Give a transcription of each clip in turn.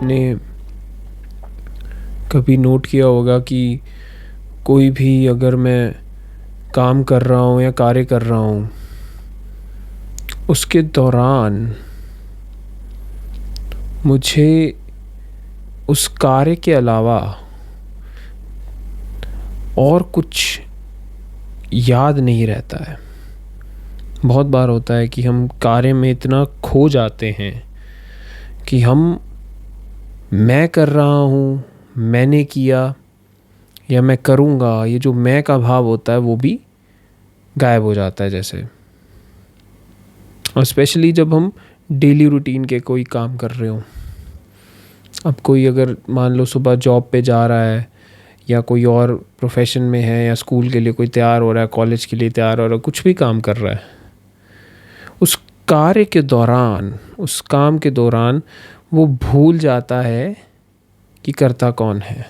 आपने कभी नोट किया होगा कि कोई भी अगर मैं काम कर रहा हूँ या कार्य कर रहा हूँ, उसके दौरान मुझे उस कार्य के अलावा और कुछ याद नहीं रहता है। बहुत बार होता है कि हम कार्य में इतना खो जाते हैं कि मैं कर रहा हूँ, मैंने किया या मैं करूँगा, ये जो मैं का भाव होता है वो भी गायब हो जाता है जैसे। और स्पेशली जब हम डेली रूटीन के कोई काम कर रहे हो। अब कोई अगर मान लो सुबह जॉब पे जा रहा है या कोई और प्रोफेशन में है या स्कूल के लिए कोई तैयार हो रहा है, कॉलेज के लिए तैयार हो रहा है, कुछ भी काम कर रहा है, उस कार्य के दौरान, उस काम के दौरान वो भूल जाता है कि कर्ता कौन है।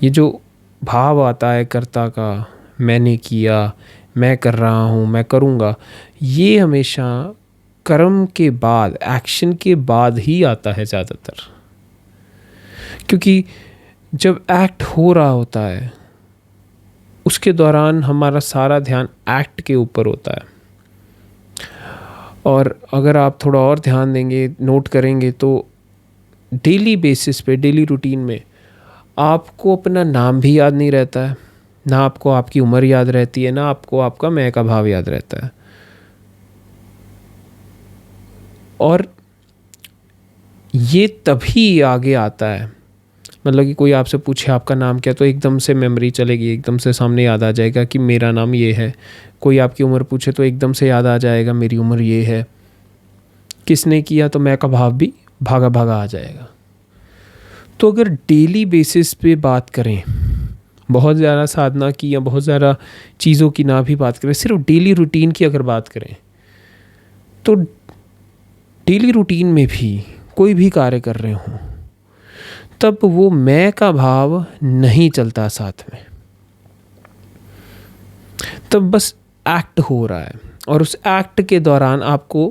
ये जो भाव आता है कर्ता का, मैंने किया, मैं कर रहा हूँ, मैं करूँगा, ये हमेशा कर्म के बाद, एक्शन के बाद ही आता है ज़्यादातर। क्योंकि जब एक्ट हो रहा होता है उसके दौरान हमारा सारा ध्यान एक्ट के ऊपर होता है। और अगर आप थोड़ा और ध्यान देंगे, नोट करेंगे, तो डेली बेसिस पे, डेली रूटीन में आपको अपना नाम भी याद नहीं रहता है, ना आपको आपकी उम्र याद रहती है, ना आपको आपका मैं का भाव याद रहता है। और ये तभी आगे आता है, मतलब कि कोई आपसे पूछे आपका नाम क्या, तो एकदम से मेमोरी चलेगी, एकदम से सामने याद आ जाएगा कि मेरा नाम ये है। कोई आपकी उम्र पूछे तो एकदम से याद आ जाएगा मेरी उम्र ये है। किसने किया, तो मैं का भाव भी भागा भागा आ जाएगा। तो अगर डेली बेसिस पे बात करें, बहुत ज़्यादा साधना की या बहुत ज़्यादा चीज़ों की ना भी बात करें, सिर्फ डेली रूटीन की अगर बात करें, तो डेली रूटीन में भी कोई भी कार्य कर रहे हों, तब वो मैं का भाव नहीं चलता साथ में। तब बस एक्ट हो रहा है, और उस एक्ट के दौरान आपको,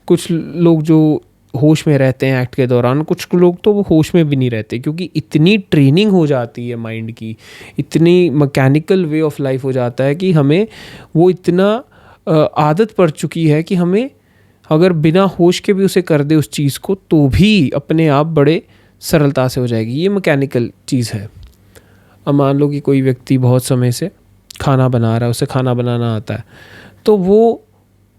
कुछ लोग जो होश में रहते हैं एक्ट के दौरान, कुछ लोग तो वो होश में भी नहीं रहते, क्योंकि इतनी ट्रेनिंग हो जाती है माइंड की, इतनी मैकेनिकल वे ऑफ लाइफ हो जाता है कि हमें वो इतना आदत पड़ चुकी है कि हमें अगर बिना होश के भी उसे कर दे उस चीज़ को, तो भी अपने आप बड़े सरलता से हो जाएगी। ये मैकेनिकल चीज़ है। अब मान लो कि कोई व्यक्ति बहुत समय से खाना बना रहा है, उसे खाना बनाना आता है, तो वो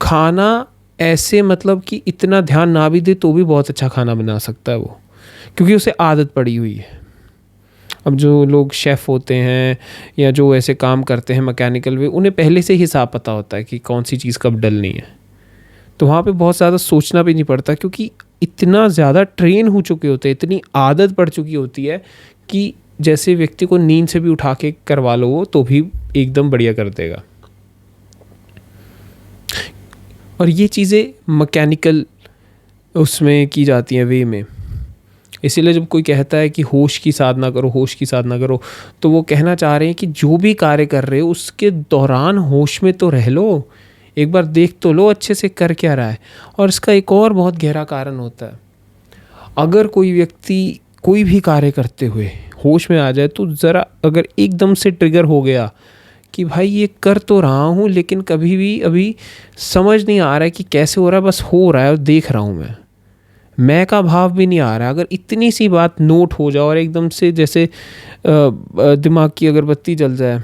खाना ऐसे, मतलब कि इतना ध्यान ना भी दे तो भी बहुत अच्छा खाना बना सकता है वो, क्योंकि उसे आदत पड़ी हुई है। अब जो लोग शेफ़ होते हैं या जो ऐसे काम करते हैं मैकेनिकल वे, उन्हें पहले से ही हिसाब पता होता है कि कौन सी चीज़ कब डलनी है, तो वहाँ पे बहुत ज़्यादा सोचना भी नहीं पड़ता, क्योंकि इतना ज़्यादा ट्रेन हो चुके होते हैं, इतनी आदत पड़ चुकी होती है कि जैसे व्यक्ति को नींद से भी उठा के करवा लो तो भी एकदम बढ़िया कर देगा। और ये चीज़ें मैकेनिकल उसमें की जाती हैं वे में। इसीलिए जब कोई कहता है कि होश की साधना करो, होश की साधना करो, तो वो कहना चाह रहे हैं कि जो भी कार्य कर रहे हो उसके दौरान होश में तो रह लो, एक बार देख तो लो अच्छे से कर क्या रहा है। और इसका एक और बहुत गहरा कारण होता है, अगर कोई व्यक्ति कोई भी कार्य करते हुए होश में आ जाए, तो ज़रा अगर एकदम से ट्रिगर हो गया कि भाई ये कर तो रहा हूँ लेकिन कभी भी अभी समझ नहीं आ रहा है कि कैसे हो रहा है, बस हो रहा है और देख रहा हूँ मैं का भाव भी नहीं आ रहा है, अगर इतनी सी बात नोट हो जाए और एकदम से जैसे दिमाग की अगरबत्ती जल जाए,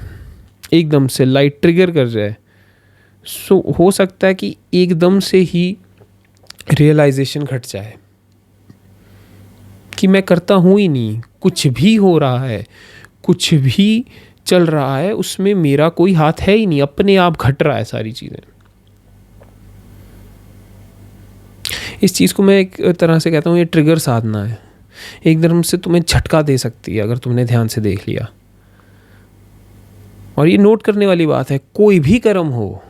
एकदम से लाइट ट्रिगर कर जाए, सो हो सकता है कि एकदम से ही रियलाइजेशन घट जाए कि मैं करता हूँ ही नहीं, कुछ भी हो रहा है, कुछ भी चल रहा है, उसमें मेरा कोई हाथ है ही नहीं, अपने आप घट रहा है सारी चीज़ें। इस चीज़ को मैं एक तरह से कहता हूँ ये ट्रिगर साधना है, एक धर्म से तुम्हें झटका दे सकती है अगर तुमने ध्यान से देख लिया। और ये नोट करने वाली बात है, कोई भी कर्म हो,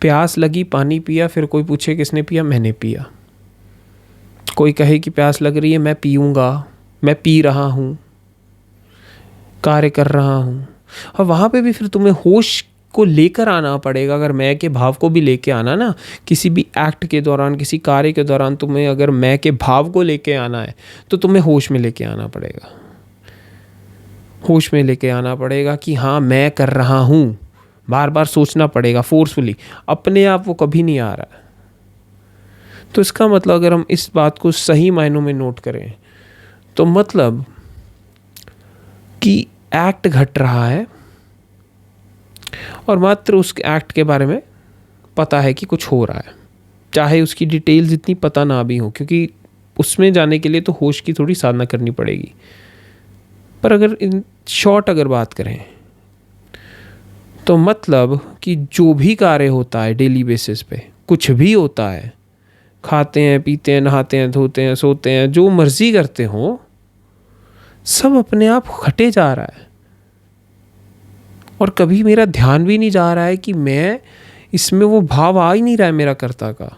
प्यास लगी पानी पिया, फिर कोई पूछे किसने पिया, मैंने पिया। कोई कहे कि प्यास लग रही है, मैं पीऊँगा, मैं पी रहा हूँ, कार्य कर रहा हूँ। और वहाँ पे भी फिर तुम्हें होश को लेकर आना पड़ेगा। अगर मैं के भाव को भी लेके आना ना, किसी भी एक्ट के दौरान, किसी कार्य के दौरान तुम्हें अगर मैं के भाव को लेके आना है तो तुम्हें होश में लेके आना पड़ेगा। होश में लेके आना पड़ेगा कि हाँ मैं कर रहा हूँ, बार बार सोचना पड़ेगा फोर्सफुली। अपने आप वो कभी नहीं आ रहा है। तो इसका मतलब अगर हम इस बात को सही मायनों में नोट करें तो मतलब कि एक्ट घट रहा है और मात्र उस एक्ट के बारे में पता है कि कुछ हो रहा है, चाहे उसकी डिटेल्स इतनी पता ना भी हो, क्योंकि उसमें जाने के लिए तो होश की थोड़ी साधना करनी पड़ेगी। पर अगर इन शॉर्ट अगर बात करें तो मतलब कि जो भी कार्य होता है डेली बेसिस पे, कुछ भी होता है, खाते हैं, पीते हैं, नहाते हैं, धोते हैं, सोते हैं, जो मर्जी करते हो, सब अपने आप घटे जा रहा है। और कभी मेरा ध्यान भी नहीं जा रहा है कि मैं इसमें, वो भाव आ ही नहीं रहा है मेरा कर्ता का।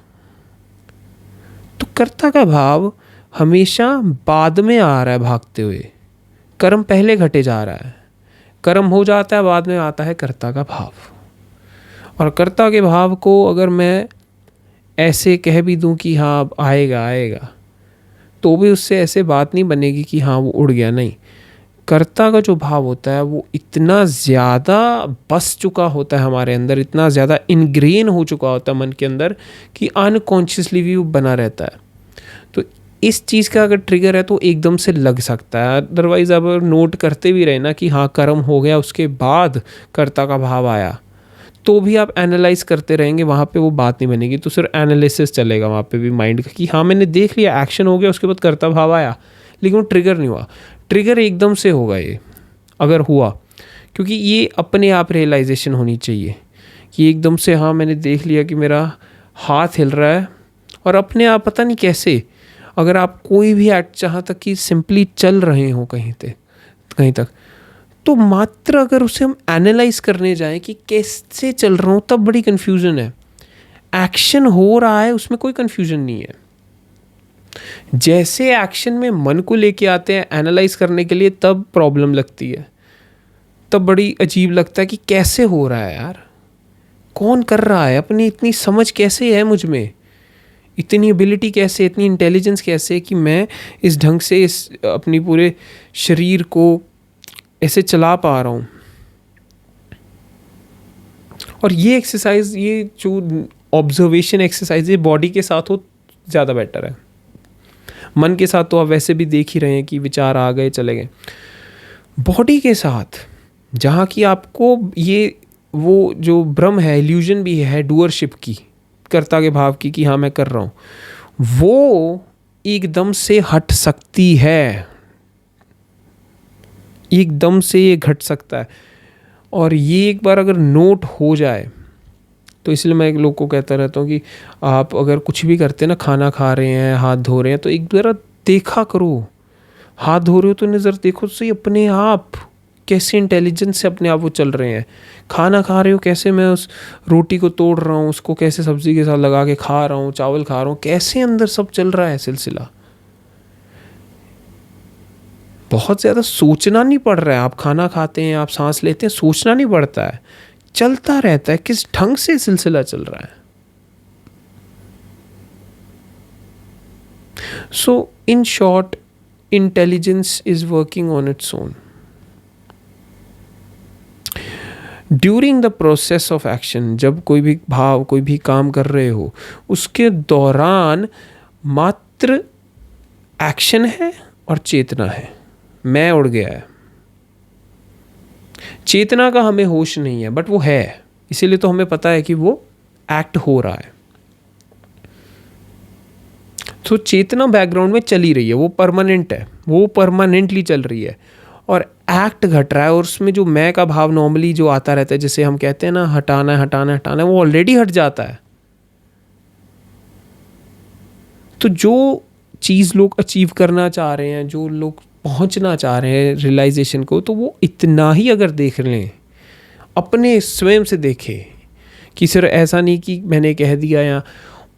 तो कर्ता का भाव हमेशा बाद में आ रहा है भागते हुए, कर्म पहले घटे जा रहा है। कर्म हो जाता है, बाद में आता है कर्ता का भाव। और कर्ता के भाव को अगर मैं ऐसे कह भी दूं कि हाँ अब आएगा आएगा, तो भी उससे ऐसे बात नहीं बनेगी कि हाँ वो उड़ गया। नहीं, कर्ता का जो भाव होता है वो इतना ज़्यादा बस चुका होता है हमारे अंदर, इतना ज़्यादा इनग्रेन हो चुका होता है मन के अंदर कि अनकॉन्शियसली भी वो बना रहता है। तो इस चीज़ का अगर ट्रिगर है तो एकदम से लग सकता है। अदरवाइज़ अब नोट करते भी रहे ना कि हाँ कर्म हो गया, उसके बाद कर्ता का भाव आया, तो भी आप एनालाइज करते रहेंगे, वहाँ पे वो बात नहीं बनेगी। तो सिर्फ एनालिसिस चलेगा वहाँ पे भी माइंड का कि हाँ मैंने देख लिया, एक्शन हो गया, उसके बाद कर्ता भाव आया, लेकिन वो ट्रिगर नहीं हुआ। ट्रिगर एकदम से होगा ये अगर हुआ, क्योंकि ये अपने आप रियलाइजेशन होनी चाहिए कि एकदम से हाँ मैंने देख लिया कि मेरा हाथ हिल रहा है, और अपने आप पता नहीं कैसे, अगर आप कोई भी एक्ट जहाँ तक कि सिंपली चल रहे हो कहीं तक, तो मात्र अगर उसे हम एनालाइज करने जाएं कि कैसे चल रहा हूँ, तब बड़ी कन्फ्यूज़न है। एक्शन हो रहा है उसमें कोई कन्फ्यूज़न नहीं है। जैसे एक्शन में मन को लेके आते हैं एनालाइज करने के लिए, तब प्रॉब्लम लगती है, तब बड़ी अजीब लगता है कि कैसे हो रहा है यार, कौन कर रहा है, अपनी इतनी समझ कैसे है मुझ में, इतनी एबिलिटी कैसे, इतनी इंटेलिजेंस कैसे कि मैं इस ढंग से इस अपनी पूरे शरीर को ऐसे चला पा रहा हूँ। और ये एक्सरसाइज, ये जो ऑब्जर्वेशन एक्सरसाइज है, बॉडी के साथ हो ज़्यादा बेटर है। मन के साथ तो आप वैसे भी देख ही रहे हैं कि विचार आ गए चले गए। बॉडी के साथ जहाँ की आपको ये वो जो भ्रम है, इल्यूजन भी है डूअरशिप की, कर्ता के भाव की कि हाँ मैं कर रहा हूँ, वो एकदम से हट सकती है, एकदम से ये घट सकता है। और ये एक बार अगर नोट हो जाए तो इसलिए मैं एक लोग को कहता रहता हूँ कि आप अगर कुछ भी करते हैं ना, खाना खा रहे हैं, हाथ धो रहे हैं, तो एक बार देखा करो, हाथ धो रहे हो तो नज़र देखो तो सही अपने आप कैसे इंटेलिजेंस से अपने आप वो चल रहे हैं। खाना खा रहे हो, कैसे मैं उस रोटी को तोड़ रहा हूँ, उसको कैसे सब्ज़ी के साथ लगा के खा रहा हूँ, चावल खा रहा हूँ, कैसे अंदर सब चल रहा है सिलसिला। बहुत ज़्यादा सोचना नहीं पड़ रहा है। आप खाना खाते हैं, आप सांस लेते हैं, सोचना नहीं पड़ता है, चलता रहता है, किस ढंग से सिलसिला चल रहा है। So in short, intelligence is working on its own. During the process of action, जब कोई भी भाव, कोई भी काम कर रहे हो, उसके दौरान मात्र एक्शन है और चेतना है। मैं उड़ गया है, चेतना का हमें होश नहीं है, बट वो है, इसीलिए तो हमें पता है कि वो एक्ट हो रहा है। तो चेतना बैकग्राउंड में चली रही है, वो परमानेंट है, वो परमानेंटली चल रही है, और एक्ट घट रहा है। और उसमें जो मैं का भाव नॉर्मली जो आता रहता है, जैसे हम कहते हैं ना हटाना है हटाना है हटाना है, वो ऑलरेडी हट जाता है। तो जो चीज़ लोग अचीव करना चाह रहे हैं, जो लोग पहुंचना चाह रहे हैं रियलाइजेशन को, तो वो इतना ही अगर देख लें, अपने स्वयं से देखें कि सिर्फ ऐसा नहीं कि मैंने कह दिया, या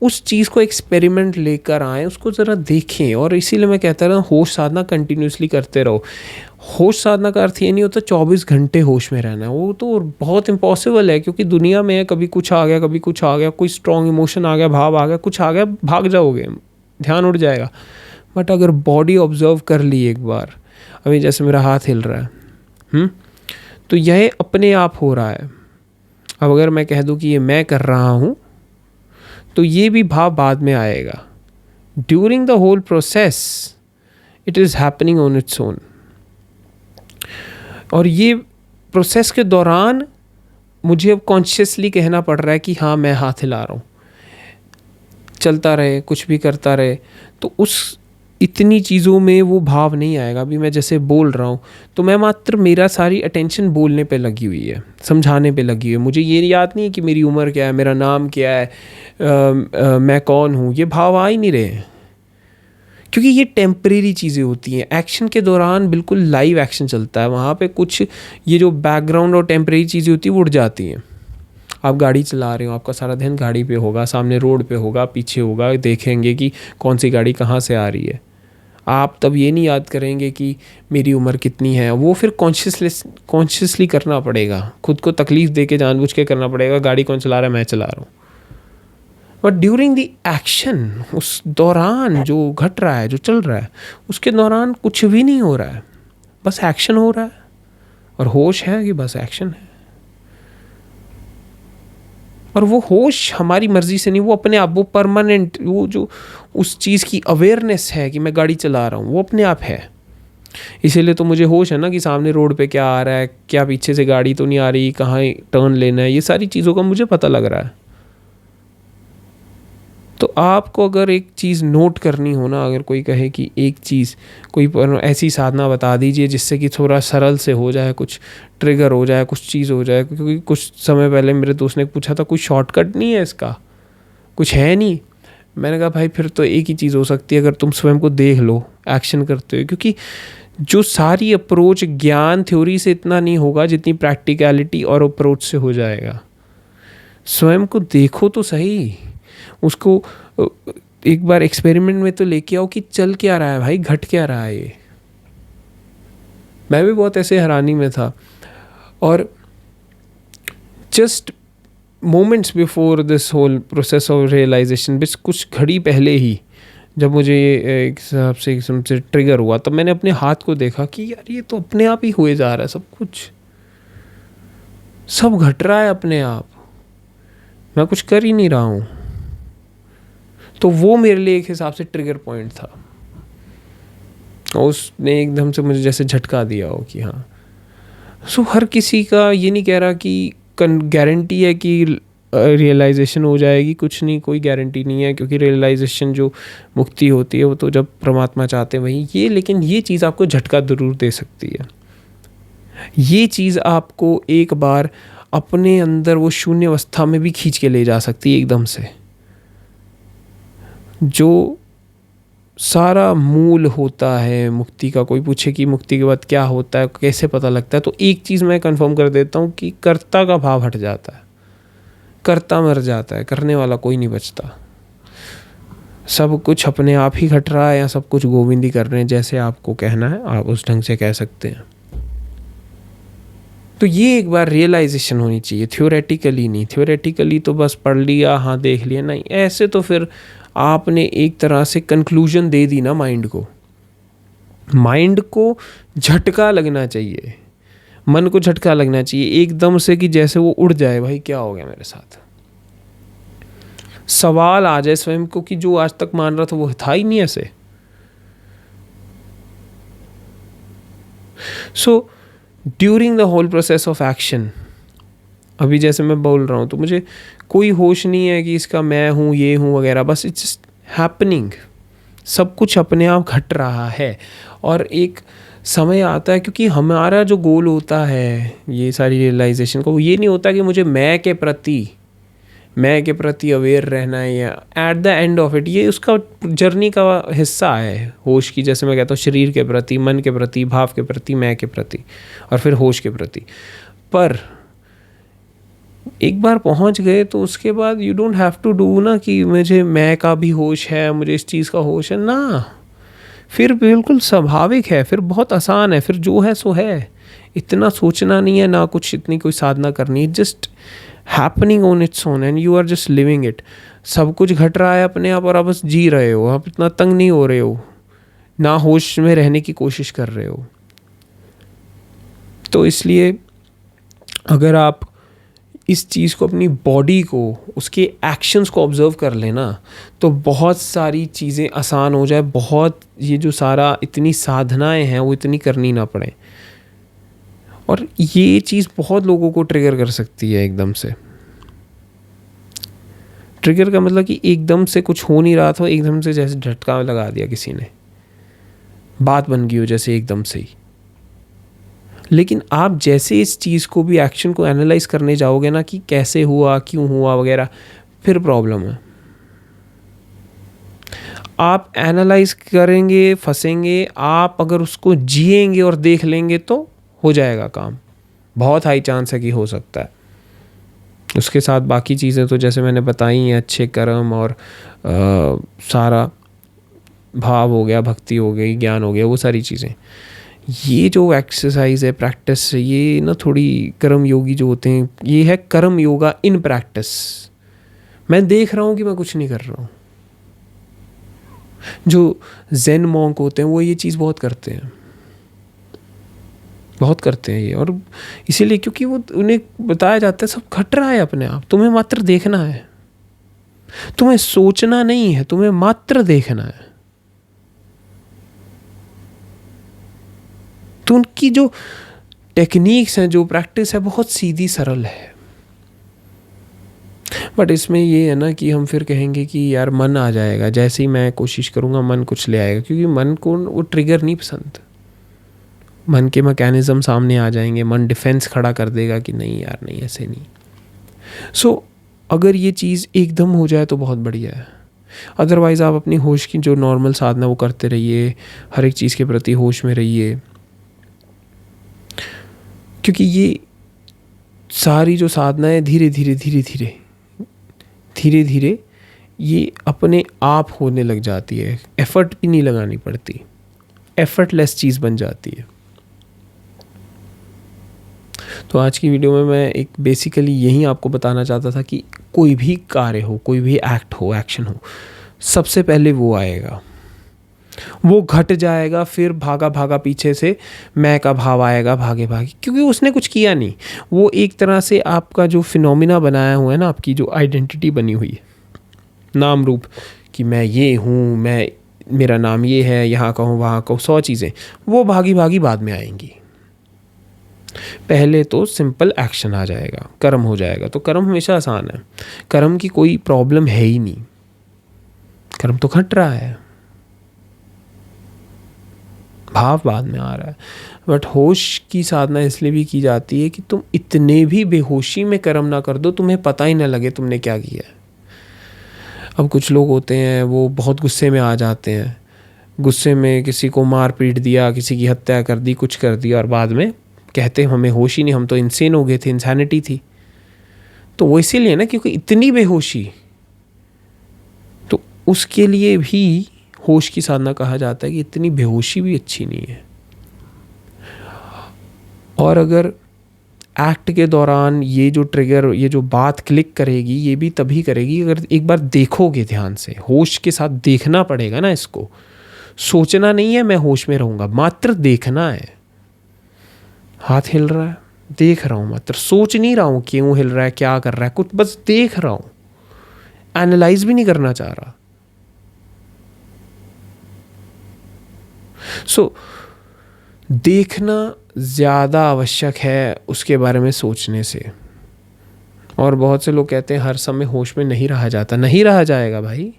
उस चीज़ को एक्सपेरिमेंट लेकर आएँ, उसको ज़रा देखें। और इसीलिए मैं कहता रहा, होश साधना कंटिन्यूसली करते रहो। होश साधना का अर्थ ये नहीं होता 24 घंटे होश में रहना है, वो तो बहुत इम्पॉसिबल है, क्योंकि दुनिया में कभी कुछ आ गया, कभी कुछ आ गया, कोई स्ट्रॉन्ग इमोशन आ गया, भाव आ गया, कुछ आ गया, भाग जाओगे, ध्यान उड़ जाएगा। बट अगर बॉडी ऑब्जर्व कर ली एक बार, अभी जैसे मेरा हाथ हिल रहा है, तो यह अपने आप हो रहा है। अब अगर मैं कह दूं कि ये मैं कर रहा हूँ, तो ये भी भाव बाद में आएगा। During the whole process it is happening on its own. और ये प्रोसेस के दौरान मुझे अब कॉन्शियसली कहना पड़ रहा है कि हाँ मैं हाथ हिला रहा हूँ, चलता रहे, कुछ भी करता रहे, तो उस इतनी चीज़ों में वो भाव नहीं आएगा। अभी मैं जैसे बोल रहा हूँ तो मैं मात्र, मेरा सारी अटेंशन बोलने पे लगी हुई है, समझाने पे लगी हुई है। मुझे ये याद नहीं है कि मेरी उम्र क्या है, मेरा नाम क्या है, मैं कौन हूँ, ये भाव आ ही नहीं रहे हैं, क्योंकि ये टेम्परेरी चीज़ें होती हैं। एक्शन के दौरान बिल्कुल लाइव एक्शन चलता है, वहाँ पे कुछ ये जो बैकग्राउंड और टेम्परेरी चीज़ें होती हैं वो उड़ जाती हैं। आप गाड़ी चला रहे हो, आपका सारा ध्यान गाड़ी पे होगा, सामने रोड पे होगा, पीछे होगा, देखेंगे कि कौन सी गाड़ी कहाँ से आ रही है। आप तब ये नहीं याद करेंगे कि मेरी उम्र कितनी है, वो फिर कॉन्शियसली करना पड़ेगा, खुद को तकलीफ़ दे के जानबूझ के करना पड़ेगा। गाड़ी कौन चला रहा है, मैं चला रहा हूँ। बट ड्यूरिंग द एक्शन, उस दौरान जो घट रहा है, जो चल रहा है, उसके दौरान कुछ भी नहीं हो रहा है, बस एक्शन हो रहा है। और होश है कि बस एक्शन है। और वो होश हमारी मर्जी से नहीं, वो अपने आप, वो परमानेंट, वो जो उस चीज़ की अवेयरनेस है कि मैं गाड़ी चला रहा हूँ, वो अपने आप है। इसीलिए तो मुझे होश है ना कि सामने रोड पे क्या आ रहा है, क्या पीछे से गाड़ी तो नहीं आ रही, कहाँ टर्न लेना है, ये सारी चीज़ों का मुझे पता लग रहा है। तो आपको अगर एक चीज़ नोट करनी हो ना, अगर कोई कहे कि एक चीज़, कोई ऐसी साधना बता दीजिए जिससे कि थोड़ा सरल से हो जाए, कुछ ट्रिगर हो जाए, कुछ चीज़ हो जाए। क्योंकि कुछ समय पहले मेरे दोस्त ने पूछा था, कोई शॉर्टकट नहीं है इसका, कुछ है नहीं। मैंने कहा भाई फिर तो एक ही चीज़ हो सकती है, अगर तुम स्वयं को देख लो एक्शन करते हो। क्योंकि जो सारी अप्रोच ज्ञान थ्योरी से इतना नहीं होगा जितनी प्रैक्टिकलिटी और अप्रोच से हो जाएगा। स्वयं को देखो तो सही, उसको एक बार एक्सपेरिमेंट में तो लेके आओ कि चल क्या रहा है भाई, घट क्या रहा है ये। मैं भी बहुत ऐसे हैरानी में था। और just moments before this whole process of realisation, बस कुछ घड़ी पहले ही जब मुझे एक हिसाब से एकदम से ट्रिगर हुआ, तब मैंने अपने हाथ को देखा कि यार ये तो अपने आप ही हुए जा रहा है, सब कुछ, सब घट रहा है अपने आप, मैं कुछ कर ही नहीं रहा हूँ। तो वो मेरे लिए एक हिसाब से ट्रिगर पॉइंट था, और उसने एकदम से मुझे जैसे झटका दिया हो कि हाँ। सो हर किसी का ये नहीं कह रहा कि गारंटी है कि रियलाइजेशन हो जाएगी, कुछ नहीं, कोई गारंटी नहीं है। क्योंकि रियलाइजेशन जो मुक्ति होती है वो तो जब परमात्मा चाहते हैं वही ये, लेकिन ये चीज़ आपको झटका ज़रूर दे सकती है। ये चीज़ आपको एक बार अपने अंदर वो शून्य अवस्था में भी खींच के ले जा सकती है एकदम से। जो सारा मूल होता है मुक्ति का, कोई पूछे कि मुक्ति के बाद क्या होता है, कैसे पता लगता है, तो एक चीज़ मैं कंफर्म कर देता हूँ कि कर्ता का भाव हट जाता है, कर्ता मर जाता है, करने वाला कोई नहीं बचता। सब कुछ अपने आप ही घट रहा है, या सब कुछ गोविंद ही कर रहे हैं, जैसे आपको कहना है आप उस ढंग से कह सकते हैं। तो ये एक बार रियलाइजेशन होनी चाहिए, थ्योरेटिकली नहीं। थ्योरेटिकली तो बस पढ़ लिया, हाँ देख लिया, नहीं, ऐसे तो फिर आपने एक तरह से कंक्लूजन दे दी ना माइंड को। माइंड को झटका लगना चाहिए, मन को झटका लगना चाहिए एकदम से, कि जैसे वो उड़ जाए, भाई क्या हो गया मेरे साथ। सवाल आ जाए स्वयं को कि जो आज तक मान रहा था वो था ही नहीं ऐसे। So during the whole process of action, अभी जैसे मैं बोल रहा हूँ तो मुझे कोई होश नहीं है कि इसका मैं हूँ, ये हूँ वगैरह, बस इट्स जस्ट हैपनिंग, सब कुछ अपने आप घट रहा है। और एक समय आता है, क्योंकि हमारा जो गोल होता है ये सारी रियलाइजेशन का, वो ये नहीं होता कि मुझे मैं के प्रति अवेयर रहना है, या at the end of it ये उसका जर्नी का हिस्सा है होश की। जैसे मैं कहता हूँ शरीर के प्रति, मन के प्रति, भाव के प्रति, मैं के प्रति, और फिर होश के प्रति। पर एक बार पहुंच गए तो उसके बाद you don't have to do ना कि मुझे मैं का भी होश है, मुझे इस चीज़ का होश है ना। फिर बिल्कुल स्वाभाविक है, फिर बहुत आसान है, फिर जो है सो है, इतना सोचना नहीं है ना, कुछ इतनी कोई साधना करनी है, just happening on its own and you are just living it. सब कुछ घट रहा है अपने आप और आप बस जी रहे हो, आप इतना तंग नहीं हो रहे हो, ना होश में रहने की कोशिश कर रहे हो। तो इसलिए अगर आप इस चीज़ को, अपनी बॉडी को, उसके एक्शंस को ऑब्जर्व कर लेना, तो बहुत सारी चीज़ें आसान हो जाए, बहुत ये जो सारा इतनी साधनाएं हैं वो इतनी करनी ना पड़े। और ये चीज़ बहुत लोगों को ट्रिगर कर सकती है एकदम से। ट्रिगर का मतलब कि एकदम से कुछ हो नहीं रहा था, एकदम से जैसे झटका लगा दिया किसी ने, बात बन गई हो जैसे एकदम से ही। लेकिन आप जैसे इस चीज़ को भी, एक्शन को एनालाइज करने जाओगे ना कि कैसे हुआ, क्यों हुआ वगैरह, फिर प्रॉब्लम है। आप एनालाइज करेंगे, फंसेंगे। आप अगर उसको जिएंगे और देख लेंगे तो हो जाएगा काम, बहुत हाई चांस है कि हो सकता है। उसके साथ बाकी चीज़ें तो जैसे मैंने बताई हैं, अच्छे कर्म और सारा भाव हो गया, भक्ति हो गई, ज्ञान हो गया, वो सारी चीज़ें। ये जो एक्सरसाइज है, प्रैक्टिस, ये ना थोड़ी कर्म योगी जो होते हैं, ये है कर्म योगा इन प्रैक्टिस। मैं देख रहा हूँ कि मैं कुछ नहीं कर रहा हूँ। जो ज़ेन मॉन्क होते हैं वो ये चीज़ बहुत करते हैं, बहुत करते हैं ये। और इसीलिए क्योंकि वो, उन्हें बताया जाता है सब घट रहा है अपने आप, तुम्हें मात्र देखना है, तुम्हें सोचना नहीं है, तुम्हें मात्र देखना है। तो उनकी जो टेक्निक्स हैं, जो प्रैक्टिस है, बहुत सीधी सरल है। बट इसमें ये है ना कि हम फिर कहेंगे कि यार मन आ जाएगा, जैसे ही मैं कोशिश करूँगा मन कुछ ले आएगा, क्योंकि मन को वो ट्रिगर नहीं पसंद। मन के मैकेनिज्म सामने आ जाएंगे, मन डिफेंस खड़ा कर देगा कि नहीं यार, नहीं, ऐसे नहीं। सो अगर ये चीज़ एकदम हो जाए तो बहुत बढ़िया है। अदरवाइज़ आप अपनी होश की जो नॉर्मल साधना वो करते रहिए, हर एक चीज़ के प्रति होश में रहिए, क्योंकि ये सारी जो साधना है धीरे धीरे धीरे धीरे धीरे धीरे ये अपने आप होने लग जाती है। एफर्ट भी नहीं लगानी पड़ती, एफर्टलेस चीज़ बन जाती है। तो आज की वीडियो में मैं एक बेसिकली यही आपको बताना चाहता था कि कोई भी कार्य हो, कोई भी एक्ट हो, एक्शन हो, सबसे पहले वो आएगा, वो घट जाएगा, फिर भागा भागा पीछे से मैं का भाव आएगा, भागे भागे, क्योंकि उसने कुछ किया नहीं। वो एक तरह से आपका जो फिनोमिना बनाया हुआ है ना, आपकी जो आइडेंटिटी बनी हुई है, नाम रूप, कि मैं ये हूँ, मैं, मेरा नाम ये है, यहाँ का हूँ, वहाँ का हूँ, 100 चीज़ें वो भागी भागी बाद में आएंगी। पहले तो सिंपल एक्शन आ जाएगा, कर्म हो जाएगा। तो कर्म हमेशा आसान है, कर्म की कोई प्रॉब्लम है ही नहीं, कर्म तो घट रहा है, भाव बाद में आ रहा है। बट होश की साधना इसलिए भी की जाती है कि तुम इतने भी बेहोशी में कर्म ना कर दो, तुम्हें पता ही ना लगे तुमने क्या किया है। अब कुछ लोग होते हैं वो बहुत गुस्से में आ जाते हैं, गुस्से में किसी को मार पीट दिया, किसी की हत्या कर दी, कुछ कर दिया, और बाद में कहते हैं हमें होश ही नहीं, हम तो इंसेन हो गए थे, इंसैनिटी थी। तो वो इसीलिए ना क्योंकि इतनी बेहोशी, तो उसके लिए भी होश की साधना कहा जाता है कि इतनी बेहोशी भी अच्छी नहीं है। और अगर एक्ट के दौरान ये जो ट्रिगर, ये जो बात क्लिक करेगी, ये भी तभी करेगी अगर एक बार देखोगे ध्यान से, होश के साथ देखना पड़ेगा ना इसको। सोचना नहीं है मैं होश में रहूँगा, मात्र देखना है। हाथ हिल रहा है, देख रहा हूँ, मात्र सोच नहीं रहा हूँ क्यों हिल रहा है, क्या कर रहा है, कुछ बस देख रहा हूँ, एनालाइज भी नहीं करना चाह रहा। सो देखना ज़्यादा आवश्यक है उसके बारे में सोचने से। और बहुत से लोग कहते हैं हर समय होश में नहीं रहा जाता, नहीं रहा जाएगा भाई।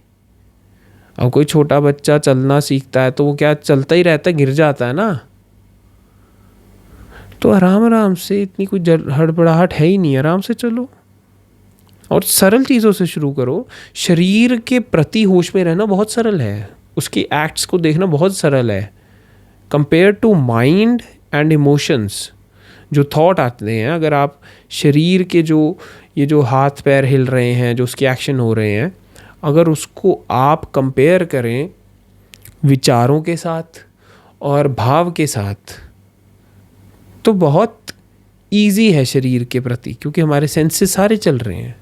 अब कोई छोटा बच्चा चलना सीखता है तो वो क्या चलता ही रहता है, गिर जाता है ना। तो आराम आराम से, इतनी कोई हड़बड़ाहट है ही नहीं, आराम से चलो और सरल चीज़ों से शुरू करो। शरीर के प्रति होश में रहना बहुत सरल है, उसके एक्ट्स को देखना बहुत सरल है compare to mind and emotions. जो थॉट आते हैं, अगर आप शरीर के जो ये जो हाथ पैर हिल रहे हैं, जो उसके एक्शन हो रहे हैं, अगर उसको आप कंपेयर करें विचारों के साथ और भाव के साथ, तो बहुत ईजी है शरीर के प्रति, क्योंकि हमारे सेंसेस सारे चल रहे हैं,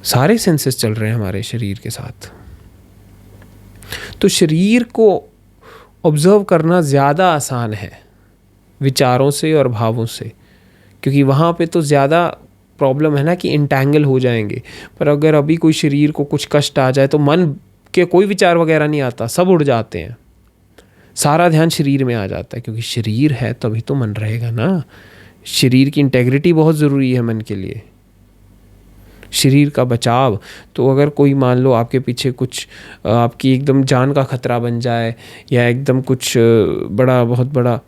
सारे सेंसेस चल रहे हैं हमारे शरीर के साथ। तो शरीर को ऑब्जर्व करना ज़्यादा आसान है विचारों से और भावों से, क्योंकि वहाँ पे तो ज़्यादा प्रॉब्लम है ना कि इंटैंगल हो जाएंगे। पर अगर अभी कोई शरीर को कुछ कष्ट आ जाए तो मन के कोई विचार वगैरह नहीं आता, सब उड़ जाते हैं, सारा ध्यान शरीर में आ जाता है, क्योंकि शरीर है तभी तो मन रहेगा ना। शरीर की इंटेग्रिटी बहुत ज़रूरी है मन के लिए, शरीर का बचाव। तो अगर कोई मान लो आपके पीछे कुछ आपकी एकदम जान का खतरा बन जाए, या एकदम कुछ बहुत बड़ा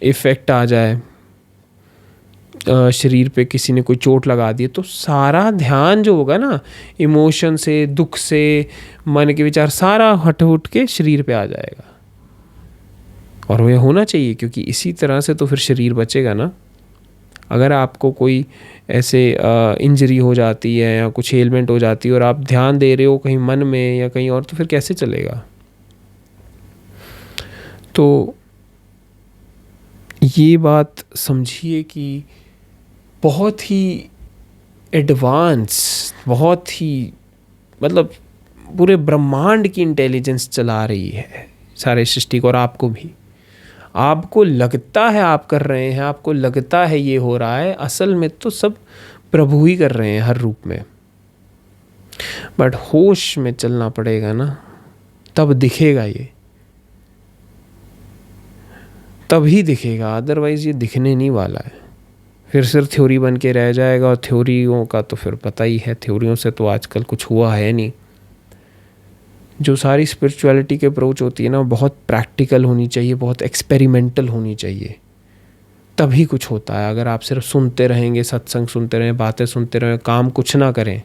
इफ़ेक्ट आ जाए, शरीर पे किसी ने कोई चोट लगा दी, तो सारा ध्यान जो होगा ना, इमोशन से, दुख से, मन के विचार, सारा हट उठ के शरीर पे आ जाएगा। और वो होना चाहिए, क्योंकि इसी तरह से तो फिर शरीर बचेगा ना। अगर आपको कोई ऐसे इंजरी हो जाती है या कुछ एलिमेंट हो जाती है और आप ध्यान दे रहे हो कहीं मन में या कहीं और, तो फिर कैसे चलेगा। तो ये बात समझिए कि बहुत ही एडवांस, बहुत ही मतलब पूरे ब्रह्मांड की इंटेलिजेंस चला रही है सारे सृष्टि को, और आपको भी। आपको लगता है आप कर रहे हैं, आपको लगता है ये हो रहा है, असल में तो सब प्रभु ही कर रहे हैं हर रूप में। बट होश में चलना पड़ेगा ना, तब दिखेगा ये, तभी दिखेगा, अदरवाइज ये दिखने नहीं वाला है। फिर सिर्फ थ्योरी बन के रह जाएगा, और थ्योरियों का तो फिर पता ही है, थ्योरियों से तो आजकल कुछ हुआ है नहीं। जो सारी स्पिरिचुअलिटी की अप्रोच होती है ना, बहुत प्रैक्टिकल होनी चाहिए, बहुत एक्सपेरिमेंटल होनी चाहिए, तभी कुछ होता है। अगर आप सिर्फ सुनते रहेंगे, सत्संग सुनते रहें, बातें सुनते रहें, काम कुछ ना करें,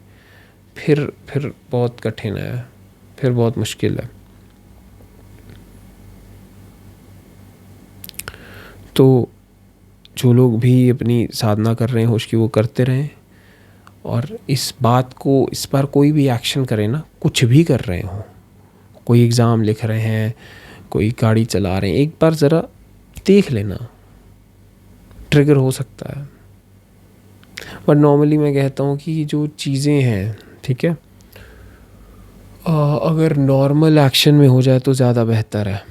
फिर बहुत कठिन है, फिर बहुत मुश्किल है। तो जो लोग भी अपनी साधना कर रहे हैं होश की, वो करते रहें। और इस पर कोई भी एक्शन करें ना, कुछ भी कर रहे हो, कोई एग्ज़ाम लिख रहे हैं, कोई गाड़ी चला रहे हैं, एक बार ज़रा देख लेना, ट्रिगर हो सकता है। बट नॉर्मली मैं कहता हूँ कि जो चीज़ें हैं, ठीक है, अगर नॉर्मल एक्शन में हो जाए तो ज़्यादा बेहतर है।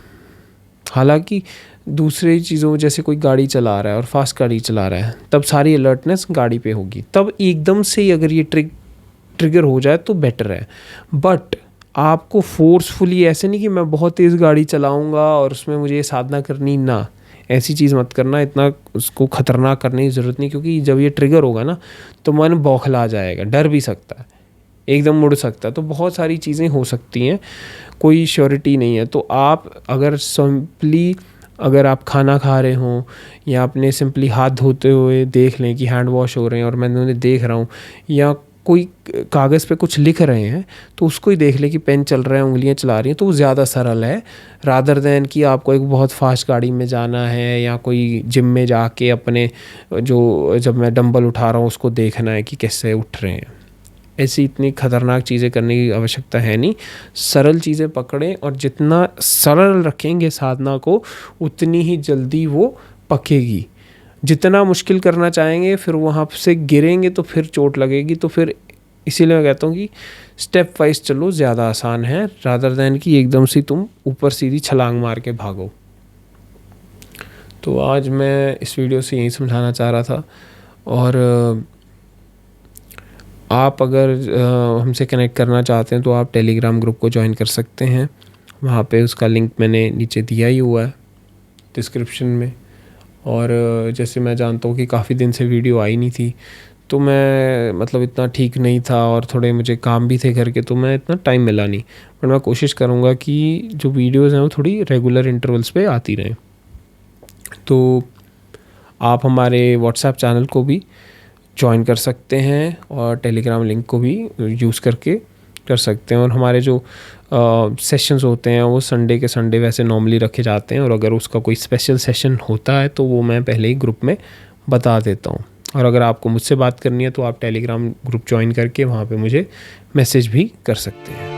हालांकि दूसरी चीज़ों, जैसे कोई गाड़ी चला रहा है और फास्ट गाड़ी चला रहा है, तब सारी अलर्टनेस गाड़ी पे होगी, तब एकदम से अगर ये ट्रिगर हो जाए तो बेटर है। बट आपको फोर्सफुली ऐसे नहीं कि मैं बहुत तेज़ गाड़ी चलाऊंगा और उसमें मुझे ये साधना करनी, ना, ऐसी चीज़ मत करना, इतना उसको ख़तरनाक करने की ज़रूरत नहीं। क्योंकि जब ये ट्रिगर होगा ना, तो मन बौखला जाएगा, डर भी सकता है, एकदम मुड़ सकता है, तो बहुत सारी चीज़ें हो सकती हैं, कोई श्योरिटी नहीं है। तो आप अगर सिंपली, अगर आप खाना खा रहे हों या अपने सिंपली हाथ धोते हुए देख लें कि हैंड वॉश हो रहे हैं और मैं उन्हें देख रहा हूँ, या कोई कागज़ पे कुछ लिख रहे हैं तो उसको ही देख लें कि पेन चल रहा है, उंगलियां चला रही हैं, तो वो ज़्यादा सरल है रादर दैन कि आपको एक बहुत फास्ट गाड़ी में जाना है, या कोई जिम में जाके अपने जब मैं डंबल उठा रहा हूँ उसको देखना है कि कैसे उठ रहे हैं। ऐसी इतनी ख़तरनाक चीज़ें करने की आवश्यकता है नहीं। सरल चीज़ें पकड़ें, और जितना सरल रखेंगे साधना को, उतनी ही जल्दी वो पकेगी। जितना मुश्किल करना चाहेंगे, फिर वहाँ से गिरेंगे तो फिर चोट लगेगी। तो फिर इसीलिए मैं कहता हूँ कि स्टेप वाइज चलो, ज़्यादा आसान है रादर दैन कि एकदम से तुम ऊपर सीधी छलांग मार के भागो। तो आज मैं इस वीडियो से यही समझाना चाह रहा था। और आप अगर हमसे कनेक्ट करना चाहते हैं तो आप टेलीग्राम ग्रुप को ज्वाइन कर सकते हैं, वहाँ पे उसका लिंक मैंने नीचे दिया ही हुआ है डिस्क्रिप्शन में। और जैसे मैं जानता हूँ कि काफ़ी दिन से वीडियो आई नहीं थी, तो मैं मतलब इतना ठीक नहीं था और थोड़े मुझे काम भी थे घर के, तो मैं इतना टाइम मिला नहीं। पर मैं कोशिश करूँगा कि जो वीडियोज़ हैं वो थोड़ी रेगुलर इंटरवल्स पे आती रहें। तो आप हमारे व्हाट्सएप चैनल को भी ज्वाइन कर सकते हैं और टेलीग्राम लिंक को भी यूज़ करके कर सकते हैं। और हमारे जो सेशंस होते हैं वो संडे के संडे वैसे नॉर्मली रखे जाते हैं, और अगर उसका कोई स्पेशल सेशन होता है तो वो मैं पहले ही ग्रुप में बता देता हूँ। और अगर आपको मुझसे बात करनी है तो आप टेलीग्राम ग्रुप ज्वाइन करके वहाँ पे मुझे मैसेज भी कर सकते हैं।